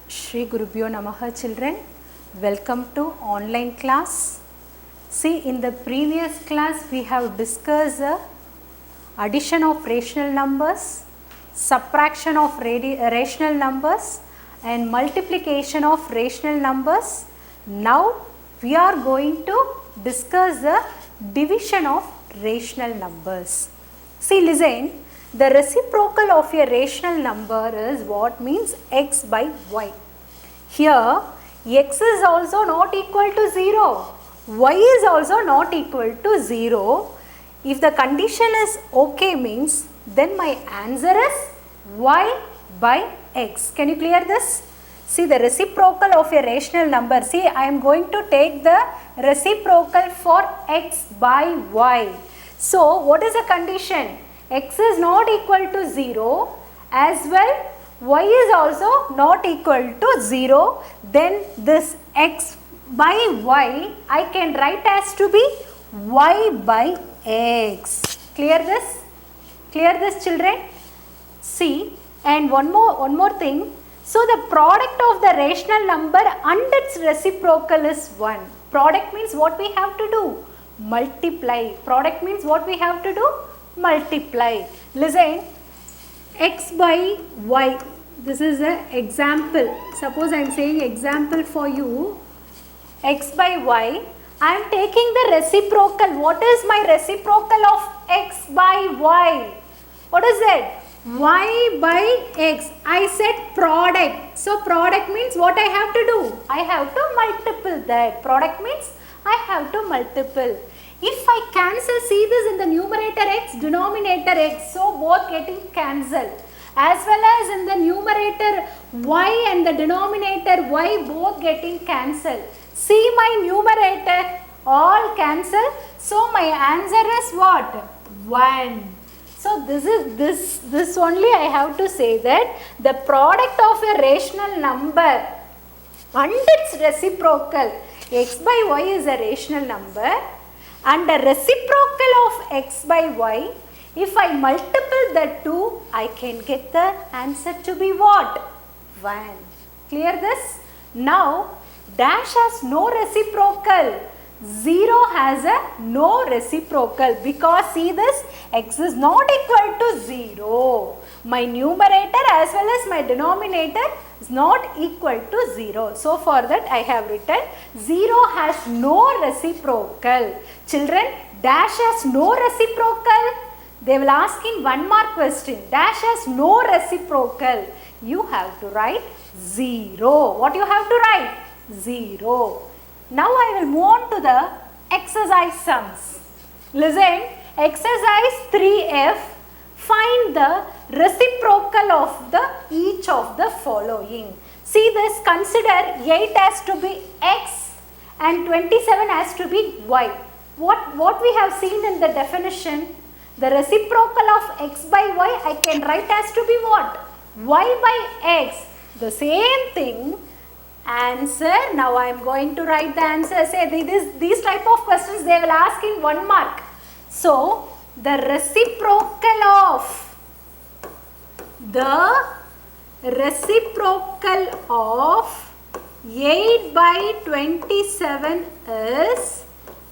Shri Gurubhyo Namaha children, welcome to online class. See, in the previous class we have discussed addition of rational numbers, subtraction of rational numbers and multiplication of rational numbers. Now we are going to discuss the division of rational numbers. See, listen. The reciprocal of a rational number is what means x by y. Here x is also not equal to 0, y is also not equal to 0. If the condition is okay means then my answer is y by x. Can you clear this? See, the reciprocal of a rational number. See, I am going to take the reciprocal for x by y. So, what is the condition? X is not equal to 0 as well y is also not equal to 0, then this x by y I can write as to be y by x. Clear this? Clear this children? See, and one more thing. So the product of the rational number and its reciprocal is 1. Product means what we have to do? Multiply. Product means what we have to do? Multiply. Listen, x by y, this is an example. Suppose I am saying example for you, x by y, I am taking the reciprocal. What is my reciprocal of x by y? What is that? Y by x. I said product. So product means what I have to do? I have to multiple that. Product means I have to multiple. If I cancel, see this in the numerator x, denominator x, so both getting cancelled. As well as in the numerator y and the denominator y both getting cancelled. See my numerator all cancel. So my answer is what? 1. So this only I have to say that the product of a rational number and its reciprocal, x by y is a rational number, and the reciprocal of x by y, if I multiple the two, I can get the answer to be what? 1. Clear this? Now, dash has no reciprocal. 0 has a no reciprocal because see this, x is not equal to 0. My numerator as well as my denominator is not equal to 0. So, for that I have written 0 has no reciprocal. Children, dash has no reciprocal. They will ask in 1 mark question. Dash has no reciprocal. You have to write 0. What you have to write? 0. Now I will move on to the exercise sums. Listen, exercise 3F. Find the reciprocal of each of the following. See this, consider 8 has to be x and 27 has to be y. What we have seen in the definition, the reciprocal of x by y I can write as to be what? Y by x. The same thing. Answer. Now I am going to write the answer. Say these type of questions they will ask in 1 mark. So the reciprocal of 8 by 27 is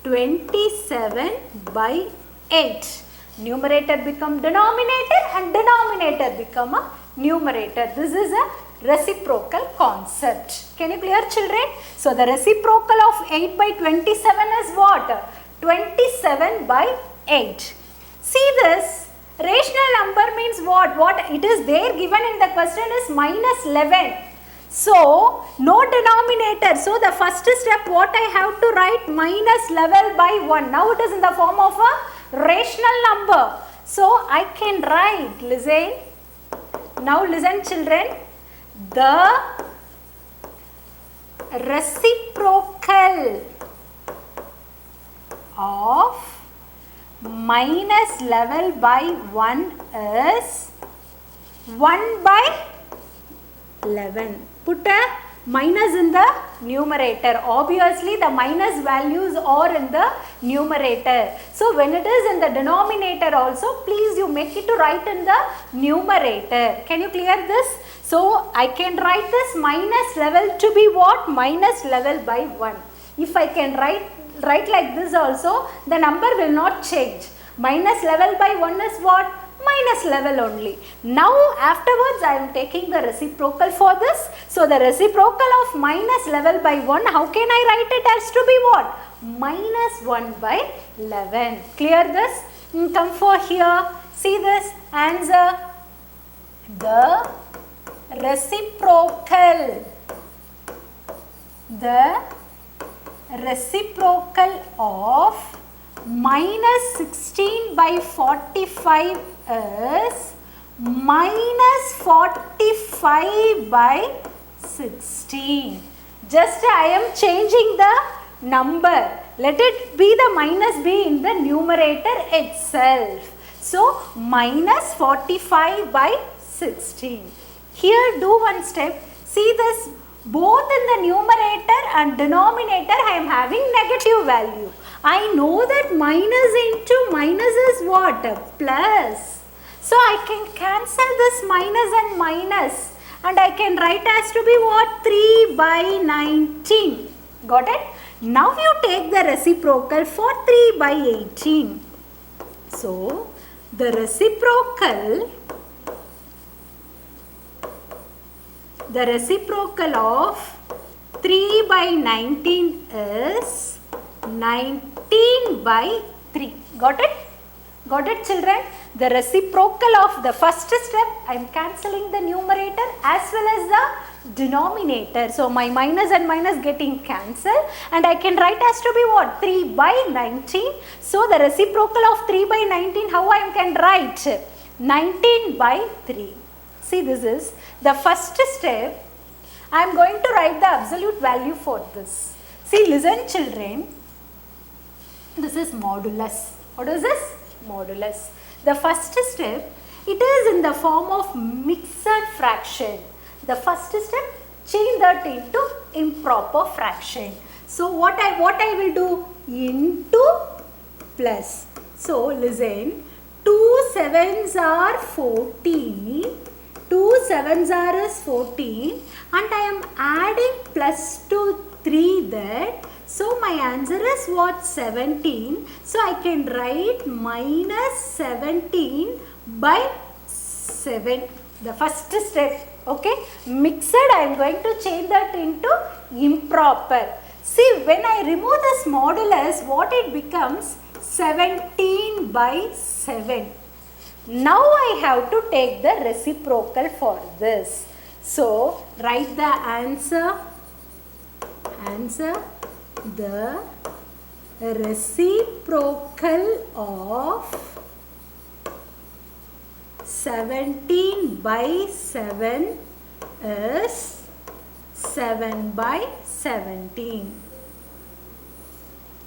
27 by 8. Numerator become denominator and denominator become a numerator. This is a reciprocal concept. Can you clear children? So the reciprocal of 8 by 27 is what? 27 by 8. See this, rational number means what? What it is there given in the question is minus 11. So no denominator. So the first step what I have to write? Minus 11 by 1. Now it is in the form of a rational number. So I can write, listen. Now listen children. The reciprocal of minus 11 by 1 is 1 by 11. Put a minus in the numerator. Obviously the minus values are in the numerator. So when it is in the denominator also, please you make it to write in the numerator. Can you clear this? So I can write this minus level to be what? Minus level by 1. If I can write like this also, the number will not change. Minus level by 1 is what? Minus level only. Now afterwards I am taking the reciprocal for this. So the reciprocal of minus level by 1, how can I write it as to be what? Minus 1 by 11. Clear this? Come for here. See this answer. The reciprocal of minus 16 by 45 is minus 45 by 16. Just I am changing the number. Let it be the minus be in the numerator itself. So minus 45 by 16. Here do one step. See this, both in the numerator and denominator I am having negative value. I know that minus into minus is what? Plus. So I can cancel this minus and minus and I can write as to be what? 3 by 19. Got it? Now you take the reciprocal for 3 by 18. So the reciprocal of 3 by 19 is 19 by 3. Got it? Got it, children? The reciprocal of the first step, I am cancelling the numerator as well as the denominator. So my minus and minus getting cancelled and I can write as to be what? 3 by 19. So the reciprocal of 3 by 19, how I can write? 19 by 3. See, this is the first step. I am going to write the absolute value for this. See, listen children. This is modulus. What is this? Modulus. The first step, it is in the form of mixed fraction. The first step, change that into improper fraction. So what I will do? Into plus. So listen, 2 sevens are 14. 2 sevens are is 14 and I am adding plus to 3 that. So my answer is what? 17. So I can write minus 17 by 7. The first step. Okay. Mixed I am going to change that into improper. See, when I remove this modulus, what it becomes? 17 by 7. Now I have to take the reciprocal for this. So write the answer. The reciprocal of 17 by 7 is 7 by 17.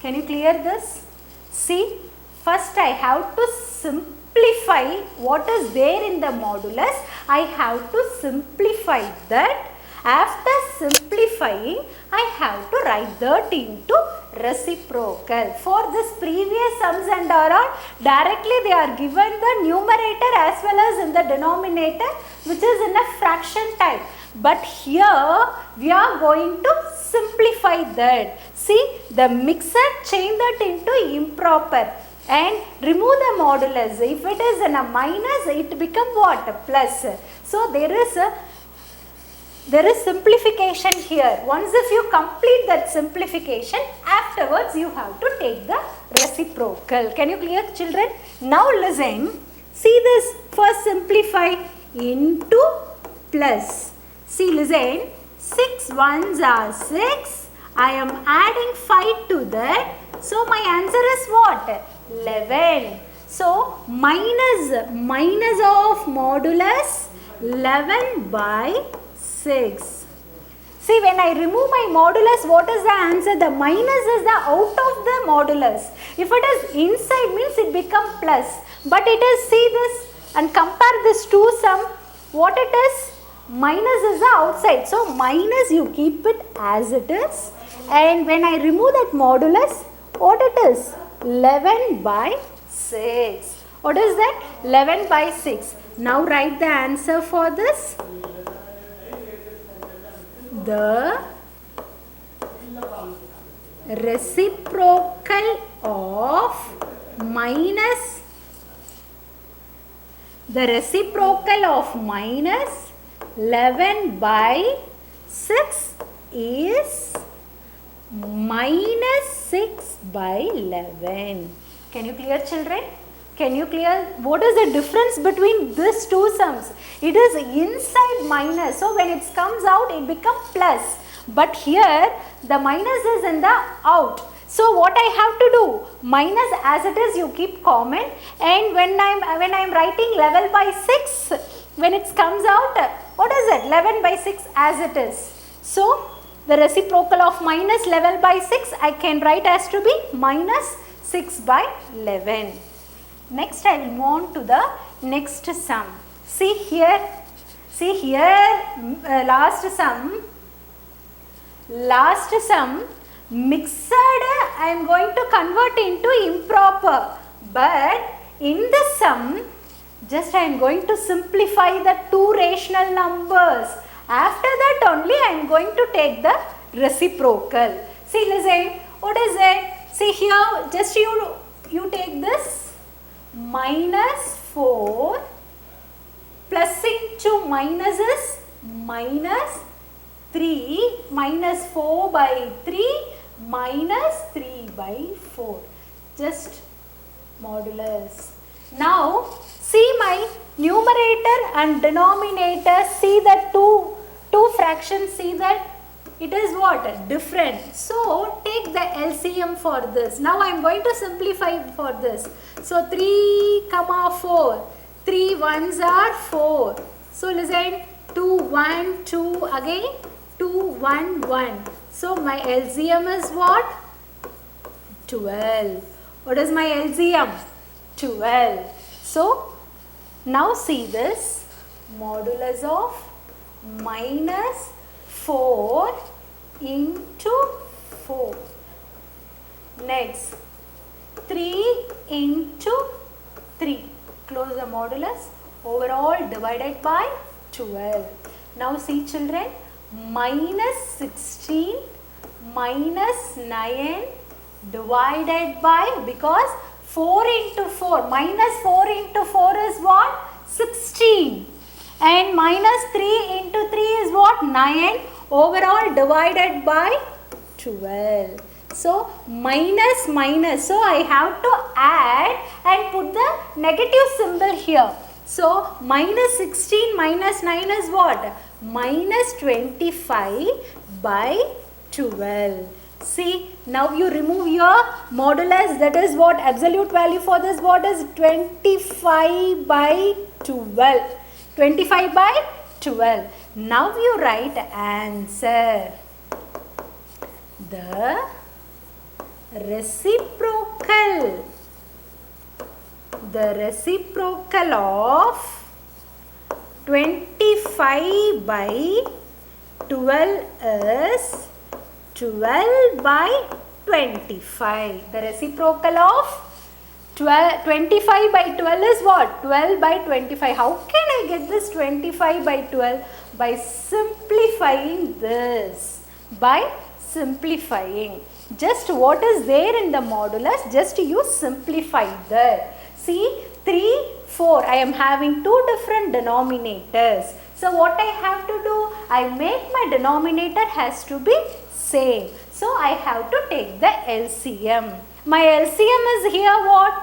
Can you clear this? See, first I have to simplify what is there in the modulus. I have to simplify that. After simplifying, I have to write that into reciprocal. For this previous sums and all, directly they are given the numerator as well as in the denominator, which is in a fraction type. But here we are going to simplify that. See, the mixer change that into improper and remove the modulus. If it is in a minus, it become what? A plus. So there is simplification here. Once if you complete that simplification, afterwards you have to take the reciprocal. Can you clear, children? Now listen. See this. First simplify into plus. See, listen. 6 ones are 6. I am adding 5 to that. So my answer is what? 11. So minus of modulus 11 by 6. See, when I remove my modulus, what is the answer? The minus is the out of the modulus. If it is inside, means it become plus. But it is, see this and compare this two sum. What it is? minus is the outside. So minus, you keep it as it is. And when I remove that modulus, what it is? 11 by 6. What is that? 11 by 6. Now write the answer for this. The reciprocal of minus 11 by 6 is minus 6 by 11. Can you clear, children? Can you clear? What is the difference between these two sums? It is inside minus. So when it comes out, it becomes plus. But here, the minus is in the out. So what I have to do? Minus as it is, you keep common. And when I'm writing 11 by 6, when it comes out, what is it? 11 by 6 as it is. So the reciprocal of minus 11 by 6, I can write as to be minus 6 by 11. Next, I will move on to the next sum. See here, last sum, mixed I am going to convert into improper. But in the sum, just I am going to simplify the two rational numbers. After that only I am going to take the reciprocal. See, listen, what is it? See here, just you take this minus 4 plus into minus is minus 3, minus 4 by 3 minus 3 by 4. Just modulus. Now see my numerator and denominator. See that two fractions. See that it is what? Different. So take the LCM for this. Now I am going to simplify for this. So 3, 4. 3 ones are 4. So listen, 2, 1, 2 again. 2, 1, 1. So my LCM is what? 12. What is my LCM? 12. So now see this, modulus of minus 4 into 4. Next, 3 into 3. Close the modulus. Overall divided by 12. Now see, children, minus 16 minus 9 divided by, because 4 into 4, minus 4 into 4 is what? 16. And minus 3 into 3 is what? 9. Overall divided by 12. So minus minus. So I have to add and put the negative symbol here. So minus 16 minus 9 is what? Minus 25 by 12. See, now you remove your modulus, that is what? Absolute value for this, what is? 25 by 12. 25 by 12. Now you write answer. The reciprocal of 25 by 12 is 12 by 25. The reciprocal of 25 by 12 is what? 12 by 25. How can I get this 25 by 12? By simplifying this. By simplifying. Just what is there in the modulus, just you simplify that. See, 3, 4. I am having two different denominators. So what I have to do? I make my denominator has to be same. So I have to take the LCM. My LCM is here what?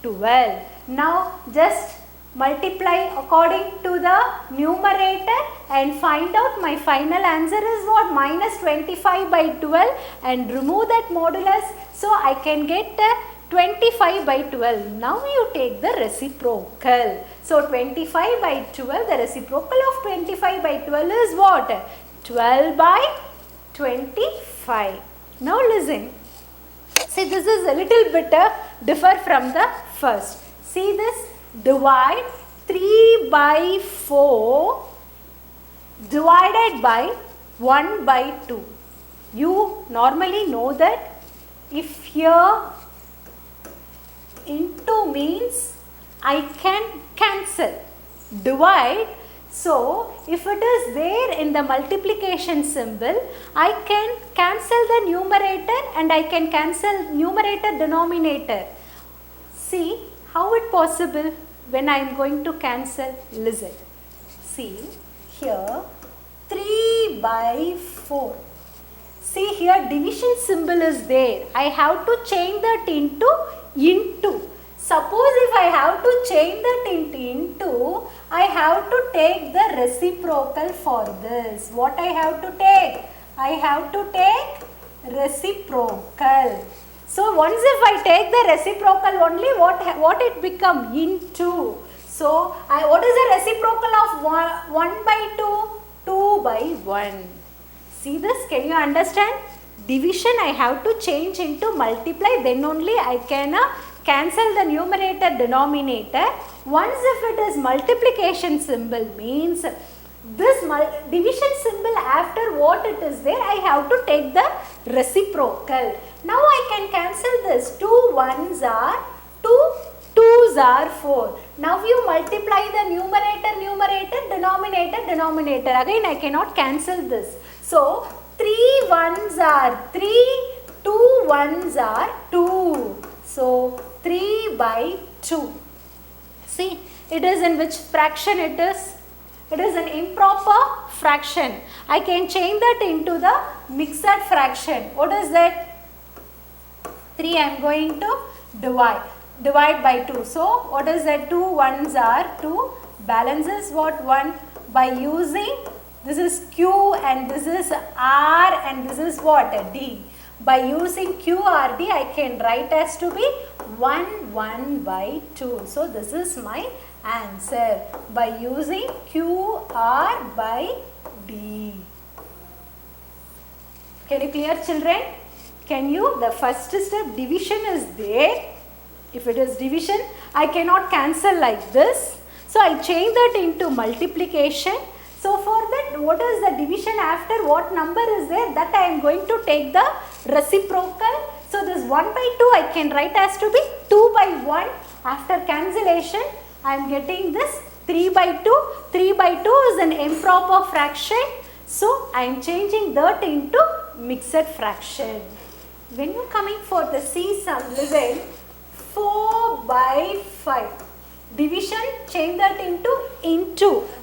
12. Now just multiply according to the numerator and find out my final answer is what? Minus 25 by 12, and remove that modulus. So I can get 25 by 12. Now you take the reciprocal. So 25 by 12, the reciprocal of 25 by 12 is what? 12 by 25. Now listen. See, this is a little bit differ from the first. See this, divide 3 by 4 divided by 1 by 2. You normally know that if here into means I can cancel. Divide, so if it is there in the multiplication symbol, I can cancel the numerator and I can cancel numerator denominator. See how it possible when I am going to cancel. Listen. See here 3 by 4. See here division symbol is there. I have to change that into. Suppose if I have to change that into, I have to take the reciprocal for this. What I have to take? I have to take reciprocal. So once if I take the reciprocal only, what it become? Into. So what is the reciprocal of 1 by 2? 2 by 1. See this? Can you understand? Division I have to change into multiply, then only I can cancel the numerator denominator. Once if it is multiplication symbol means this division symbol after what it is there, I have to take the reciprocal. Now I can cancel this. 2 1s are 2, 2s are 4. Now you multiply the numerator, denominator. Again I cannot cancel this. So 3 1s are 3, 2 1s are 2. So 3 by 2. See, it is in which fraction it is? It is an improper fraction. I can change that into the mixed fraction. What is that? 3 I am going to divide by 2. So what is that? 2 1s are 2. Balance is what? 1. By using this is Q and this is R and this is what? D. By using QRD, I can write as to be 1 by 2. So this is my answer by using QR by D. Can you clear, children? Can you? The first step division is there. If it is division, I cannot cancel like this. So I change that into multiplication. So for that, what is the division after what number is there? That I am going to take the reciprocal. So this 1 by 2 I can write as to be 2 by 1. After cancellation, I am getting this 3 by 2. 3 by 2 is an improper fraction. So I am changing that into mixed fraction. When you are coming for the C sum, listen, 4 by 5. Division, change that into.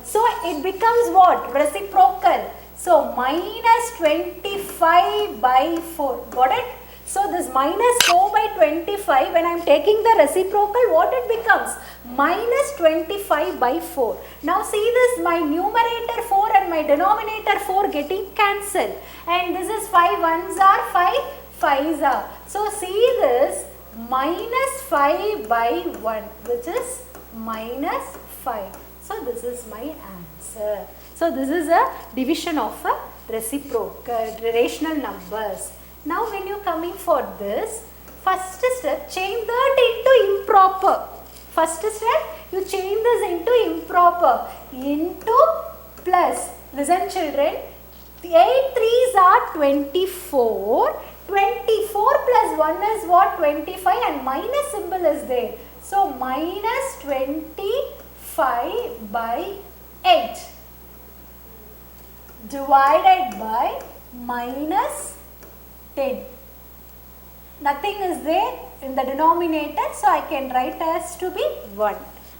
So it becomes what? Reciprocal. So minus 25 by 4. Got it? So this minus 4 by 25, when I am taking the reciprocal, what it becomes? Minus 25 by 4. Now see this, my numerator 4 and my denominator 4 getting cancelled. And this is 5 1s are 5 5s are. So see this, minus 5 by 1, which is minus 5. So this is my answer. So this is a division of a reciprocal, rational numbers. Now when you coming for this, first step, change that into improper. First step, you change this into improper, into plus. Listen children, 8 3s are 24. 24 plus 1 is what? 25 and minus symbol is there. So minus 25 by 8 divided by minus 10. Nothing is there in the denominator, so I can write as to be 1.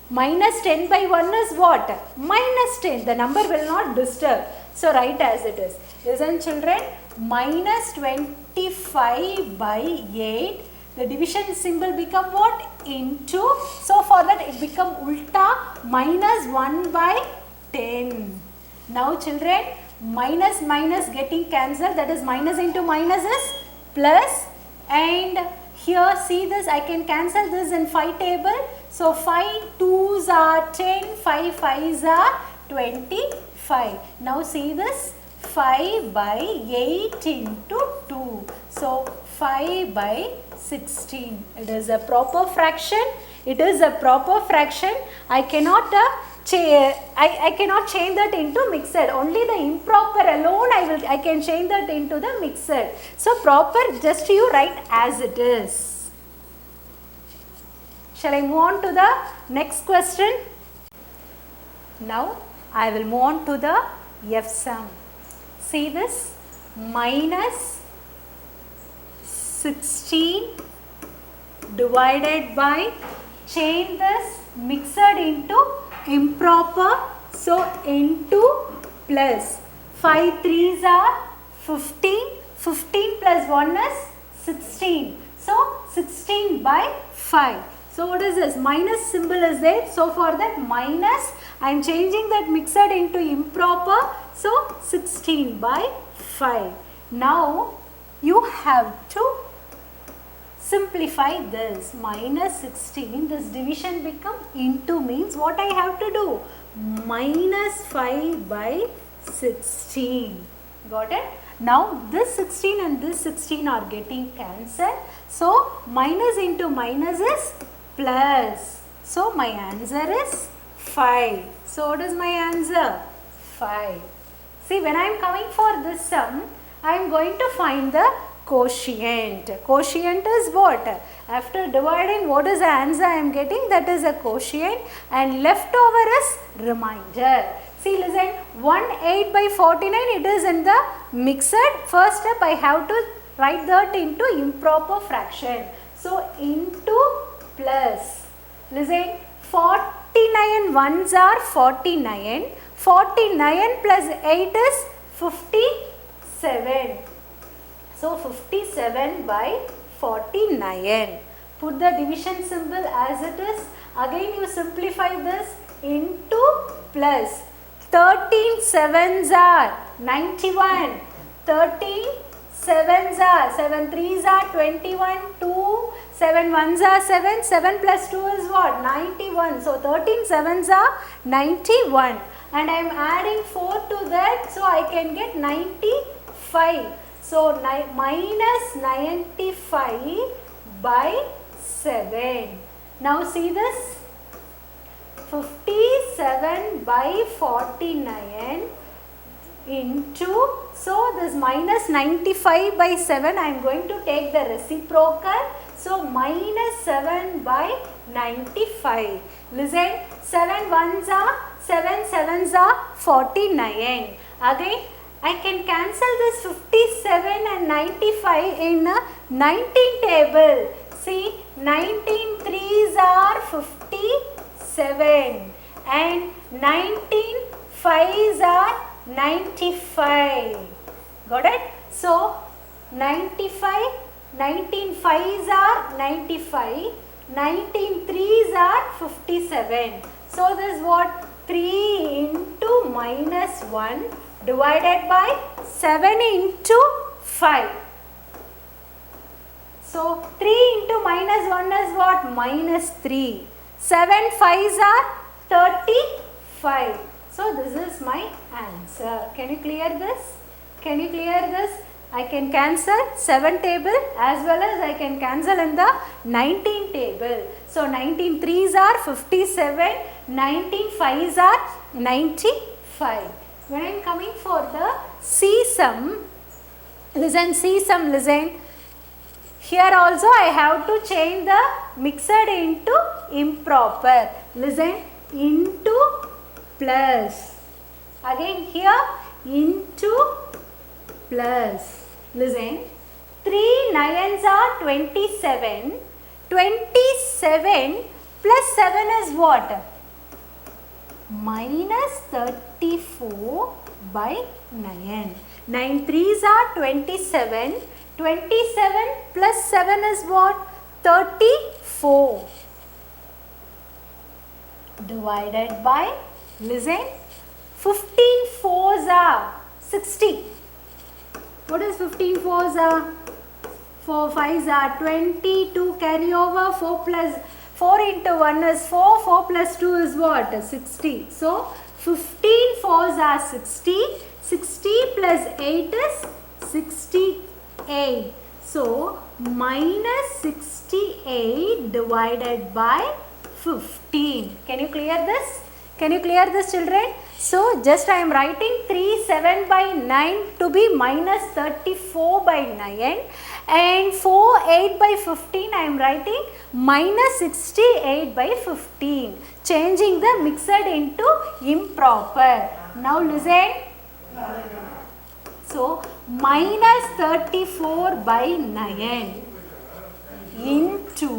Minus 10 by 1 is what? Minus 10. The number will not disturb. So write as it is. Listen children, minus 25 by 8. The division symbol become what? Into. So for that it become ulta, minus 1 by 10. Now children, minus minus getting cancelled, that is minus into minus is plus, and here see this, I can cancel this in 5 table. So 5 2s are 10, 5 5s are 25. Now see this, 5 by 8 into 2. So 5 by 16. It is a proper fraction. It is a proper fraction. I cannot I cannot change that into mixed. Only the improper alone I can change that into the mixed. So proper, just you write as it is. Shall I move on to the next question? Now I will move on to the F sum. See this, minus 16 divided by, change this mixed into improper, so into plus 5 3s are 15, 15 plus 1 is 16, so 16 by 5. So what is this? Minus symbol is there. So for that minus, I am changing that mixed into improper. So 16 by 5. Now you have to simplify this. Minus 16, this division become into, means what I have to do? Minus 5 by 16. Got it? Now this 16 and this 16 are getting cancelled. So minus into minus is plus. So my answer is 5. So what is my answer? 5. See, when I am coming for this sum, I am going to find the quotient. Quotient is what? After dividing, what is the answer I am getting? That is a quotient, and leftover is remainder. See, listen, 18 by 49, it is in the mixed. First step, I have to write that into improper fraction. So into plus, listen, 49 ones are 49, 49 plus 8 is 57. So 57 by 49. Put the division symbol as it is. Again you simplify this into plus. 13 sevens are 91. 13 sevens are 7 3s are 21. 2 7 ones are 7. 7 plus 2 is what? 91. So 13 sevens are 91. And I am adding 4 to that, so I can get 95. So minus 95 by 7. Now see this, 57 by 49 into, so this minus 95 by 7, I am going to take the reciprocal. So minus 7 by 95. Listen, 7 ones are 7 sevens are 49. Again I can cancel this 57 and 95 in a 19 table. See, 19 3s are 57 and 19 5s are 95. Got it? So 95, 19 5s are 95, 19 3s are 57. So this is what? 3 into minus 1 divided by 7 into 5. So 3 into minus 1 is what? Minus 3. 7 5s are 35. So this is my answer. Can you clear this? Can you clear this? I can cancel 7 table as well as I can cancel in the 19 table. So 19 3s are 57, 19 5s are 95. When I am coming for the C sum, listen, C sum, listen. Here also I have to change the mixed into improper. Listen, into plus. Again here into plus. Listen, 3 9s are 27. 27 plus 7 is what? Minus 34 by 9. 9 3s are 27. 27 plus 7 is what? 34. Divided by, listen, 15 4s are 60. What is 15 4s are? 4 5s are 20. 2 carry over. 4 plus 4 into 1 is 4. 4 plus 2 is what? 60. So 15 4s are 60. 60 plus 8 is 68. So minus 68 divided by 15. Can you clear this? Can you clear this, children? So just I am writing 37 by 9 to be minus 34 by 9 and 48 by 15 I am writing minus 68 by 15. Changing the mixed into improper. Now listen. So minus 34 by 9 into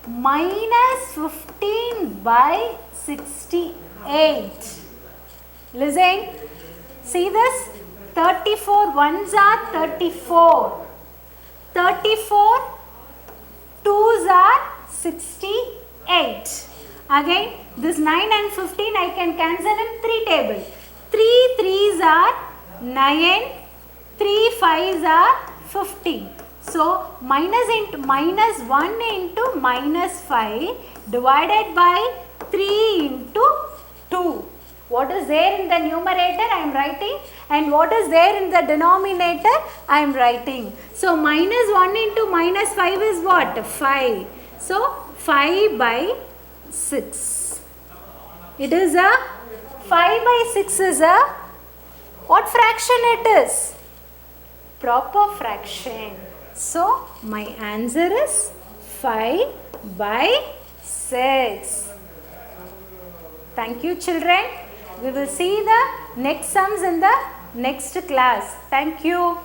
minus 15 by 68. Listen, see this, 34 ones are 34, 34 twos are 68. Again this 9 and 15 I can cancel in 3 table. 3 threes are 9, 3 fives are 15. So minus 1 into minus 5 divided by 3 into 2. What is there in the numerator I am writing, and what is there in the denominator I am writing. So minus 1 into minus 5 is what? 5. So 5 by 6. It is a 5 by 6 is a what fraction it is? Proper fraction. So my answer is 5 by 6. Thank you, children. We will see the next sums in the next class. Thank you.